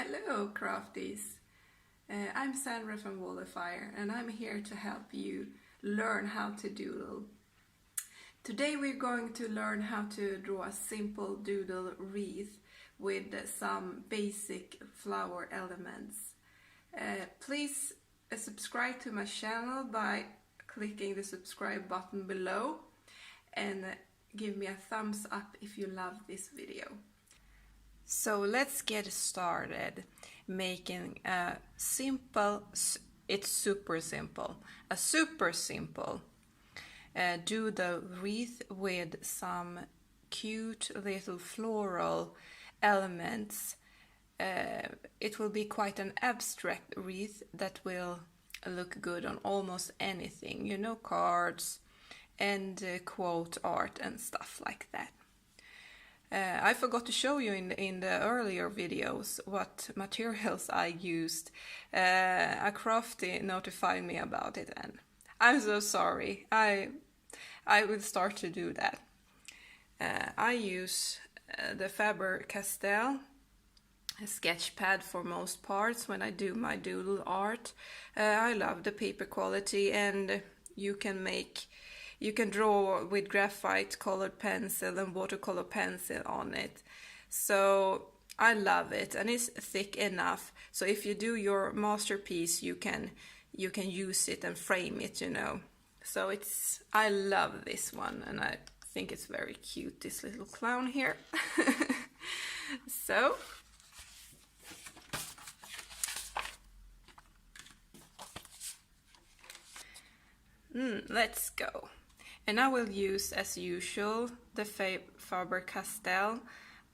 Hello crafties! I'm Sandra from Fire, and I'm here to help you learn how to doodle. Today we're going to learn how to draw a simple doodle wreath with some basic flower elements. Please subscribe to my channel by clicking the subscribe button below and give me a thumbs up if you love this video. So let's get started making a simple, it's super simple, a super simple doodle wreath with some cute little floral elements. It will be quite an abstract wreath that will look good on almost anything, you know, cards and quote art and stuff like that. I forgot to show you in the earlier videos what materials I used. A crafty notified me about it and I'm so sorry. I will start to do that. I use the Faber-Castell sketch pad for most parts when I do my doodle art. I love the paper quality, and you can draw with graphite colored pencil and watercolor pencil on it. So I love it, and it's thick enough so if you do your masterpiece you can use it and frame it, you know. So I love this one, and I think it's very cute, this little clown here. So let's go. And I will use, as usual, the Faber-Castell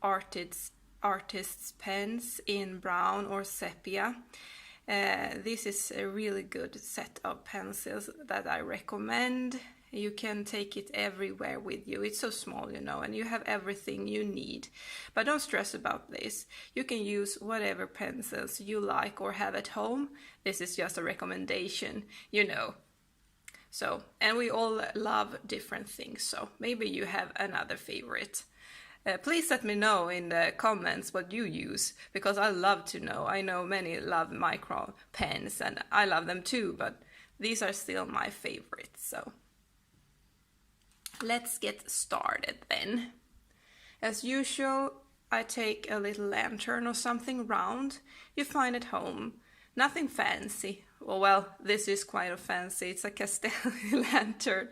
artist's pens in brown or sepia. This is a really good set of pencils that I recommend. You can take it everywhere with you. It's so small, you know, and you have everything you need. But don't stress about this. You can use whatever pencils you like or have at home. This is just a recommendation, you know. So, and we all love different things, so maybe you have another favorite. Please let me know in the comments what you use, because I love to know. I know many love micro pens and I love them too, but these are still my favorites. So let's get started then. As usual, I take a little lantern or something round you find at home. Nothing fancy. Well, this is quite a fancy, it's a Castelli lantern,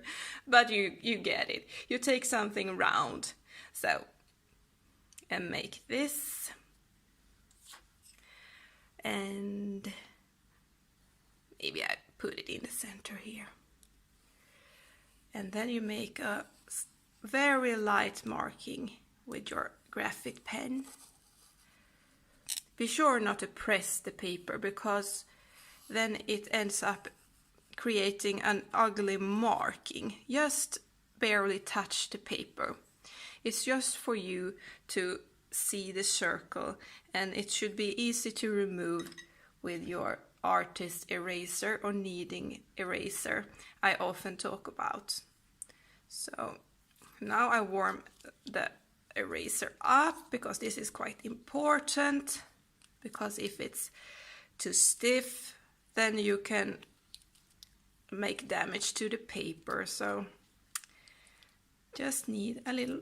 but you get it. You take something round, so, and make this, and maybe I put it in the center here. And then you make a very light marking with your graphite pen. Be sure not to press the paper, because then it ends up creating an ugly marking. Just barely touch the paper. It's just for you to see the circle, and it should be easy to remove with your artist eraser or kneading eraser I often talk about. So now I warm the eraser up, because this is quite important, because if it's too stiff then you can make damage to the paper. So just need a little,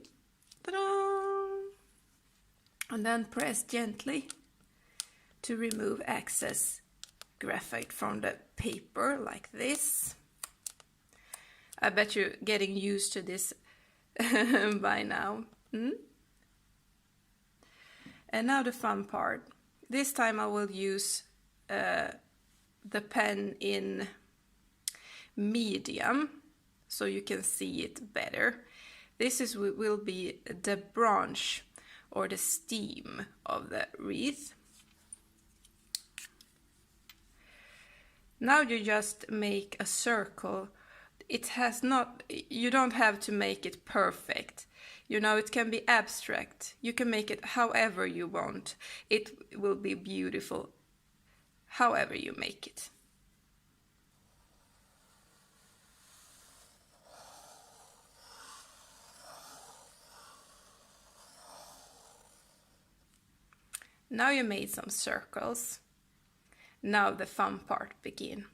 and then press gently to remove excess graphite from the paper, like this. I bet you're getting used to this by now. And now the fun part. This time I will use the pen in medium so you can see it better. This will be the branch or the stem of the wreath. Now you just make a circle. You don't have to make it perfect. You know, it can be abstract. You can make it however you want. It will be beautiful however you make it. Now you made some circles. Now the fun part begins.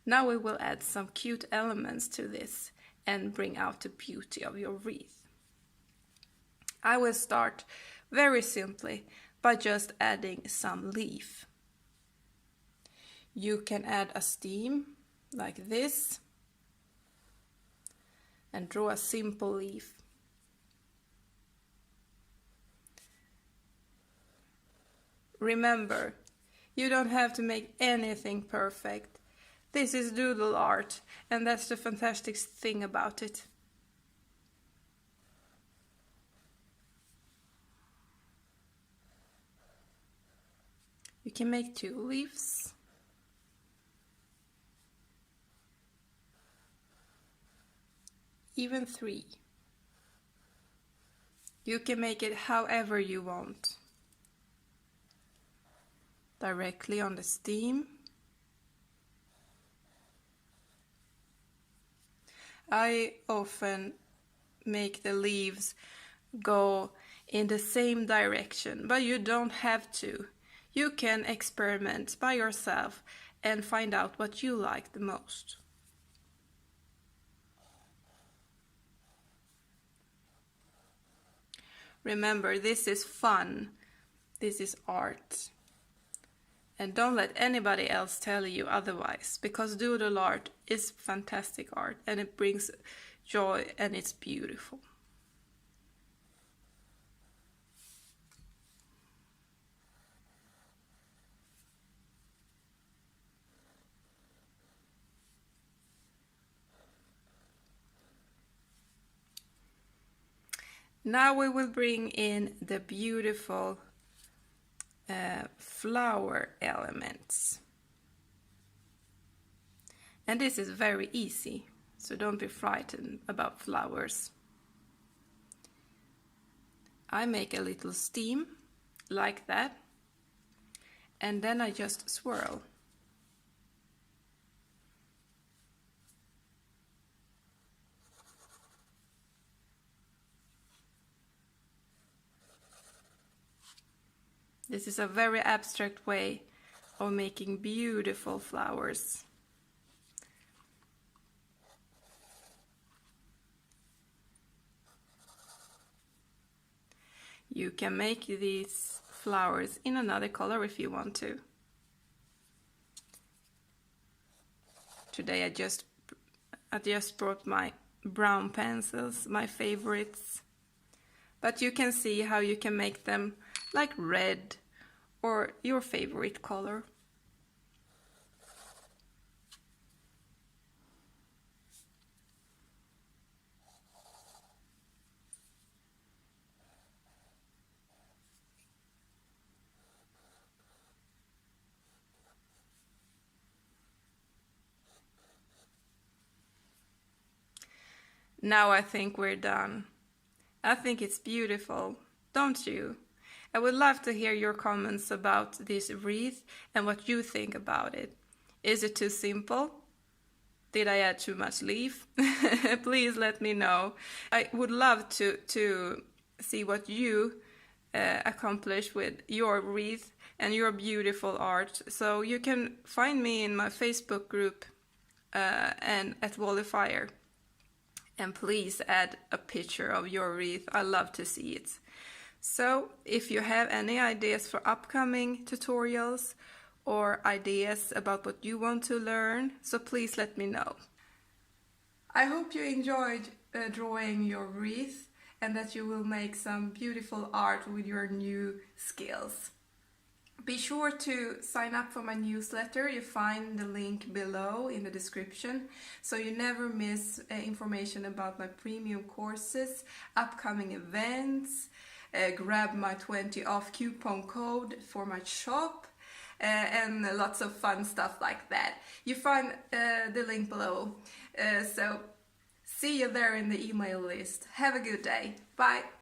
Now we will add some cute elements to this and bring out the beauty of your wreath. I will start very simply by just adding some leaf. You can add a stem like this and draw a simple leaf. Remember, you don't have to make anything perfect. This is doodle art, and that's the fantastic thing about it. You can make 2 leaves. Even 3. You can make it however you want. Directly on the stem. I often make the leaves go in the same direction, but you don't have to. You can experiment by yourself and find out what you like the most. Remember, this is fun. This is art. And don't let anybody else tell you otherwise, because doodle art is fantastic art and it brings joy and it's beautiful. Now we will bring in the beautiful flower elements. And this is very easy, so don't be frightened about flowers. I make a little stem like that, and then I just swirl. This is a very abstract way of making beautiful flowers. You can make these flowers in another color if you want to. Today I just brought my brown pencils, my favorites. But you can see how you can make them like red or your favorite color. Now I think we're done. I think it's beautiful, don't you? I would love to hear your comments about this wreath and what you think about it. Is it too simple? Did I add too much leaf? Please let me know. I would love to see what you accomplish with your wreath and your beautiful art. So you can find me in my Facebook group and at Wreath. And please add a picture of your wreath. I love to see it. So if you have any ideas for upcoming tutorials or ideas about what you want to learn, so please let me know. I hope you enjoyed drawing your wreath and that you will make some beautiful art with your new skills. Be sure to sign up for my newsletter. You find the link below in the description, so you never miss information about my premium courses, upcoming events, grab my 20 off coupon code for my shop, and lots of fun stuff like that. You find the link below. So see you there in the email list. Have a good day. Bye.